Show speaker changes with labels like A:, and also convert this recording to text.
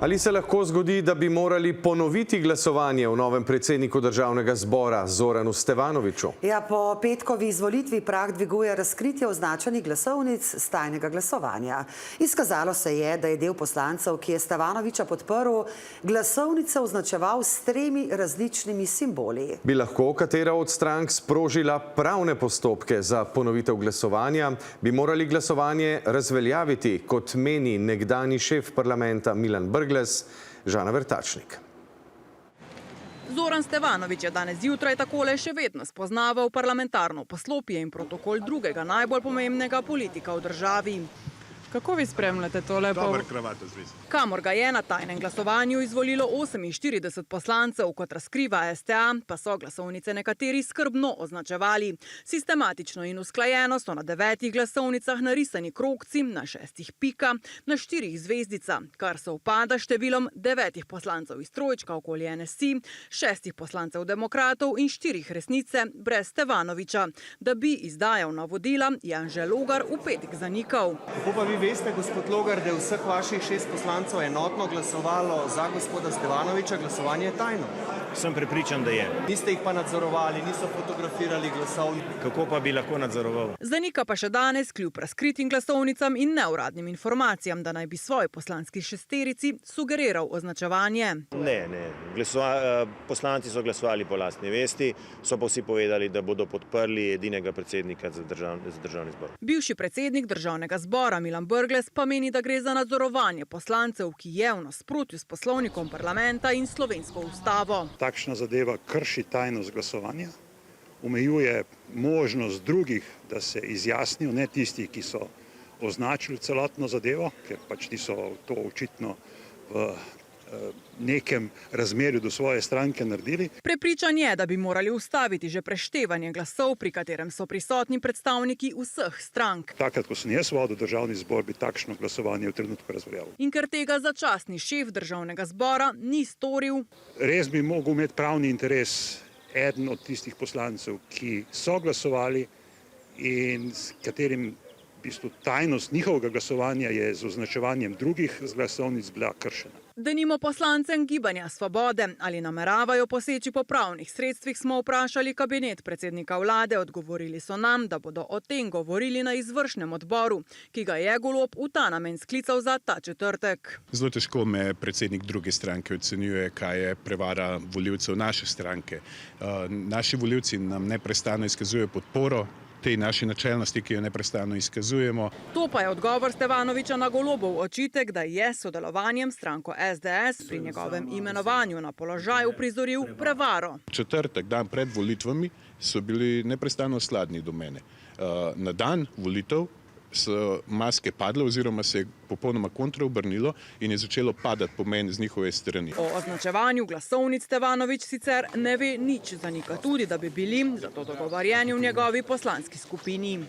A: Ali se lahko zgodi, da bi morali ponoviti glasovanje o novem predsedniku državnega zbora Zoranu Stevanoviću?
B: Ja, po petkovi izvolitvi prag dviguje razkritje označenih glasovnic s tajnega glasovanja. Izkazalo se je, da je del poslancev, ki je Stevanovića podprl, glasovnice označeval s 3 različnimi simboli.
A: Bi lahko katera od strank sprožila pravne postopke za ponovitev glasovanja? Bi morali glasovanje razveljaviti, kot meni nekdanji šef parlamenta Milan Brglez, Žana Vrtačnik.
C: Zoran Stevanović je danes zjutraj takole še vedno spoznaval parlamentarno poslopje in protokol drugega najbolj pomembnega politika v državi.
D: Kako vi spremljate tole?
E: Dober kravato zvezi.
C: Kamor ga je na tajnem glasovanju izvolilo 48 poslancev, kot razkriva STA, pa so glasovnice nekateri skrbno označevali. Sistematično in usklajeno so na 9 glasovnicah narisani krogci, na 6 pika, na 4 zvezdica, kar se upada številom 9 poslancev iz trojčka okoli NSI, 6 poslancev demokratov in 4 resnice brez Stevanovića. Da bi izdajal navodila, je Anže Logar v petek zanikal.
F: Kako pa vi veste, gospod Logar, da je vseh vaših 6 poslancev enotno glasovalo za gospoda Stevanovića, glasovanje je tajno?
E: Sem prepričan, da je.
F: Niste jih pa nadzorovali, niso fotografirali glasovnic.
E: Kako pa bi lahko nadzoroval?
C: Zanika pa še danes, kljub razkritim glasovnicam in neuradnim informacijam, da naj bi svoji poslanski šesterici sugeriral označevanje.
G: Ne. Poslanci so glasovali po lastni vesti, so pa vsi povedali, da bodo podprli edinega predsednika za državni zbor.
C: Bivši predsednik državnega zbora Milan Brglez pa meni, da gre za nadzorovanje poslancev, ki je v nasprotju s poslovnikom parlamenta in slovensko ustavo.
H: Takšna zadeva krši tajnost glasovanja, omejuje možnost drugih, da se izjasnijo, ne tistih, ki so označili celotno zadevo, ker pač niso to očitno v nekem razmerju do svoje stranke naredili.
C: Prepričan je, da bi morali ustaviti že preštevanje glasov, pri katerem so prisotni predstavniki vseh strank.
H: Takrat, ko sem jaz vodil državni zbor, bi takšno glasovanje v trenutku razveljavil.
C: In ker tega začasni šef državnega zbora ni storil.
H: Res bi mogel imeti pravni interes eden od tistih poslancev, ki so glasovali in s katerim v bistvu tajnost njihovega glasovanja je z označevanjem drugih glasovnic bila kršena.
C: Denimo poslancem Gibanja Svobode, ali nameravajo poseči po pravnih sredstvih, smo vprašali kabinet predsednika vlade. Odgovorili so nam, da bodo o tem govorili na izvršnem odboru, ki ga je Golob v ta namen sklical za ta četrtek.
I: Zelo težko me predsednik druge stranke ocenjuje, kaj je prevara volivcev naše stranke. Naši volivci nam neprestano izkazujejo podporo tej naši načelnosti, ki jo neprestano izkazujemo.
C: To pa je odgovor Stevanovića na Golobov očitek, da je sodelovanjem stranko SDS pri njegovem imenovanju na položaj uprizoril prevaro.
I: Četrtek, dan pred volitvami, so bili neprestano sladni do mene. Na dan volitev so maske padle oziroma se je popolnoma kontraobrnilo in je začelo padati pomen z njihove strani.
C: O označevanju glasovnic Stevanović sicer ne ve nič, zanika tudi, da bi bili zato dogovarjeni v njegovi poslanski skupini.